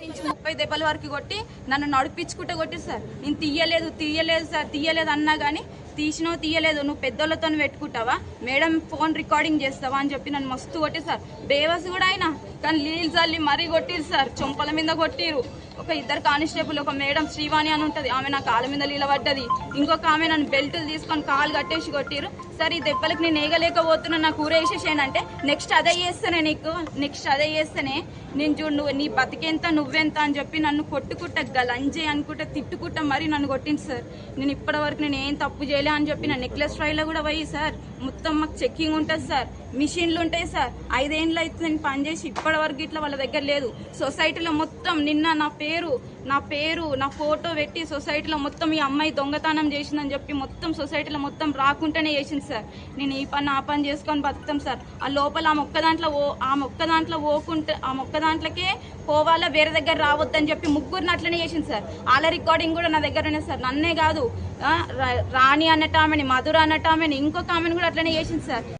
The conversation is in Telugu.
నుంచి 30 దెబ్బల వరకు కొట్టి నన్ను నడిపించుకుంటే కొట్టి సార్. నేను తీయలేదు సార్, తీయలేదు అన్నా కానీ తీయలేదు, నువ్వు పెద్దోళ్ళతో పెట్టుకుంటావా, మేడం ఫోన్ రికార్డింగ్ చేస్తావా అని చెప్పి నన్ను మస్తు కొట్టి సార్. బేవస్ కూడా అయినా కానీ నీళ్ళు చల్లి మరీ కొట్టిరు సార్, చొంపల మీద కొట్టిరు. ఒక ఇద్దరు కానిస్టేబుల్, ఒక మేడం శ్రీవాణి అని ఉంటుంది, ఆమె నా కాళ్ళ మీద నిలబడ్డది. ఇంకొక ఆమె నన్ను బెల్టులు తీసుకొని కాలు కట్టేసి కొట్టిరు సార్. ఈ దెబ్బలకు నేను వేయగలేకపోతున్నా, నాకు ఊరేసేసేనంటే నెక్స్ట్ అదే చేస్తానే, నెక్స్ట్ అదే చేస్తేనే నేను చూడు నువ్వు నీ బతికెంత నువ్వెంత అని చెప్పి నన్ను కొట్టుకుంటా గలంజే అనుకుంటా తిట్టుకుంటా మరీ నన్ను కొట్టింది సార్. నేను ఇప్పటి వరకు నేను ఏం తప్పు చేయలే అని చెప్పి నా నెక్లెస్ ట్రైలో కూడా పోయి సార్ మొత్తం మాకు చెక్కింగ్ ఉంటుంది సార్, మిషన్లు ఉంటాయి సార్. 5 ఏళ్ళు అయితే నేను పనిచేసి ఇప్పటి వరకు ఇట్లా వాళ్ళ దగ్గర లేదు. సొసైటీలో మొత్తం నిన్న నా పేరు నా ఫోటో పెట్టి సొసైటీలో మొత్తం ఈ అమ్మాయి దొంగతనం చేసిందని చెప్పి మొత్తం సొసైటీలో మొత్తం రాకుండానే చేసింది సార్. నేను ఈ పని ఆ పని చేసుకొని బతుకుతాం సార్. ఆ లోపల ఆ మొక్క దాంట్లో పోకుంటే ఆ మొక్క దాంట్లోకే పోవాలా, వేరే దగ్గర రావద్దని చెప్పి ముగ్గురిని అట్లనే చేసింది సార్. వాళ్ళ రికార్డింగ్ కూడా నా దగ్గర ఉన్నాయి సార్. నన్నే కాదు రాణి అన్నట్టు ఆమెని, మధుర అన్నట్టు ఆమెని, ఇంకొక ఆమెను కూడా అట్లనే చేసింది సార్.